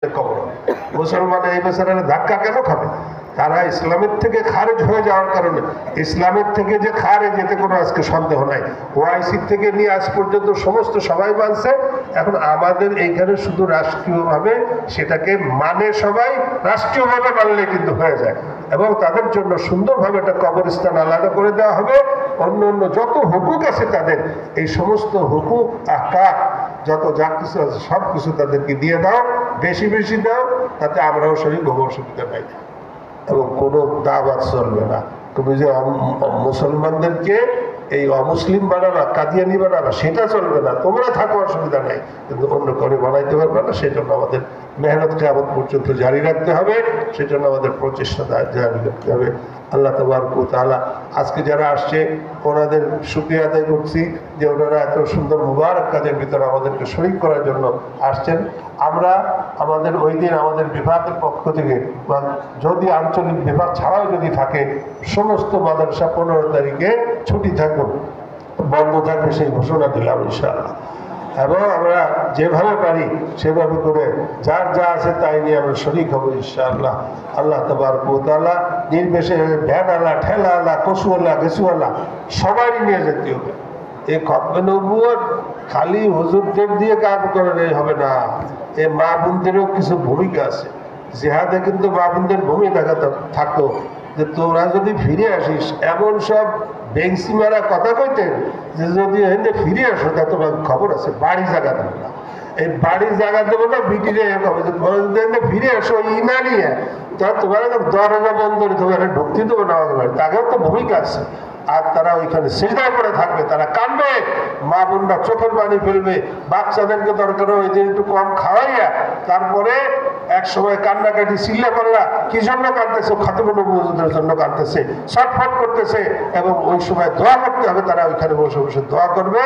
কবর। মুসলমান এই বেচারারা ধাক্কা কেন খাবে? তারা ইসলামের থেকে খারেজ হয়ে যাওয়ার কারণে, ইসলামের থেকে যে খারেজ এতে কোনো আজকে সন্দেহ নাই। ওআইসি থেকে নিয়ে আজ পর্যন্ত সমস্ত সবাই মানছে। এখন আমাদের এইখানে শুধু রাষ্ট্রীয়ভাবে সেটাকে মানে, সবাই রাষ্ট্রীয়ভাবে মানলে কিন্তু হয়ে যায়, এবং তাদের জন্য সুন্দরভাবে একটা কবরস্থান আলাদা করে দেওয়া হবে। অন্য অন্য যত হুকুক আছে তাদের, এই সমস্ত হুকুক আহকাম যত যা কিছু আছে সব কিছু তাদেরকে দিয়ে দাও, বেশি বেশি দাও, তাতে আমরাও শরীর কোনো অসুবিধা নাই। এবং কোনো দাওয়াত চলবে না। তুমি যে মুসলমানদেরকে এই অমুসলিম বানাবা, কাদিয়ানি বানাবা, সেটা চলবে না। তোমরা থাকো, অসুবিধা নাই, কিন্তু অন্য করে বানাইতে পারবে না। সেই জন্য আমাদের মেহনত কিয়ামত পর্যন্ত জারি রাখতে হবে। সেই জন্য আমাদের প্রচেষ্টা জারি রাখতে হবে। আল্লাহ তাবারক ওয়া তাআলা আজকে যারা আসছে ওনাদের শুকরিয়া আদায় করছি যে ওনারা এত সুন্দর মুবারক কাজের ভিতরে আমাদেরকে শরীক করার জন্য আসছেন। আমরা আমাদের ওই দিন আমাদের বিভাগের পক্ষ থেকে, বা যদি আঞ্চলিক বিভাগ ছাড়াও যদি থাকে, সমস্ত মাদ্রাসা 15 তারিখে ছুটি থাকবে, বন্ধ থাকবে, সেই ঘোষণা দিলাম ইনশাআল্লাহ। এবং আমরা যেভাবে পারি সেভাবে করে যার যা আছে তাই নিয়ে আমরা শরীক হব ইনশাআল্লাহ। আল্লাহ তাবারক ওয়া তাআলা নির্বিশেষে ভ্যানওয়ালা, ঠেলাওয়ালা, কচুওয়ালা, গেছুওয়ালা সবারই নিয়ে যেতে হবে। এই খতমে নবুয়ত খালি হুজুরদের দিয়ে কাজ করে হবে না, এ মা বোনদেরও কিছু ভূমিকা আছে। জিহাদে কিন্তু মা বোনদের ভূমিকা থাকতো যে তোরা যদি ফিরে আসিস, এমন সব বেংসি মারা কথা কইতেন যে যদি এখানে ফিরে আসো তা তোমার খবর আছে, বাড়ি জায়গা দেবো না। এই বাড়ির জায়গা দেবো না, বিটিরে হবে যে তোমরা যদি এখানে ফিরে আসো ই না নিয়ে, তা তোমার দরজা বন্ধ করে তোমার ঢুকতে দেবো না আমাদের বাড়ি। তাকেও তো ভূমিকা আছে। আর তারা ওইখানে সিজদায় করে থাকবে, তারা কাঁদবে, মা বোনরা চোখের পানি ফেলবে, বাচ্চাদেরকে দরকার ওই দিন একটু কম খাওয়াইয়া তারপরে এক সময় কান্নাকাটি চিল্লা করলা, কি জন্য কাঁদতেছে? খতমে নবুয়তের জন্য কাঁদতেছে, ছটফট করতেছে, এবং ওই সময় দোয়া করতে হবে। তারা ওইখানে বসে বসে দোয়া করবে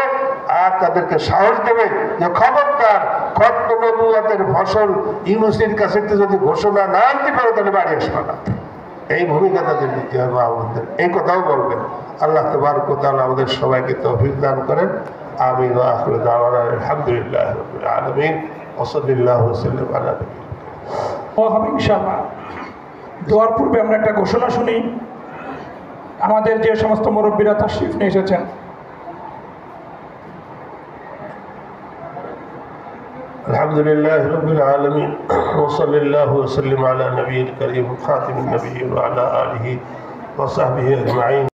আর তাদেরকে সাহস দেবে যে খবরদার, খতমে নবুয়তের ফসল ইউনুসের কাছে যদি ঘোষণা না আনতে পারো তাহলে বাড়ি আসবে না। এই ভূমিকা তাদের নিতে হবে আমাদের, এই কথাও বলবেন। আল্লাহ তাবারক ওয়া তাআলা আমাদের সবাইকে তৌফিক দান করেন। আমিন ওয়া আখিরু দাওয়ানা আলহামদুলিল্লাহি রাব্বিল আলামিন ওয়া সাল্লাল্লাহু ওয়া সাল্লাম আলা হবে ইনশাআল্লাহ। দোয়ার পূর্বে আমরা একটা ঘোষণা শুনি। আমাদের যে সমস্ত মুরব্বীরা তাশরিফ নিয়ে এসেছেন, আলহামদুলিল্লাহি রাব্বিল আলামিন ওয়া সাল্লাল্লাহু ওয়া সাল্লাম আলা নবিয়িল কারীম খাতিমিন নবিয়্যিন ওয়া আলা আলিহি ওয়া সাহবিহি আজমাইন।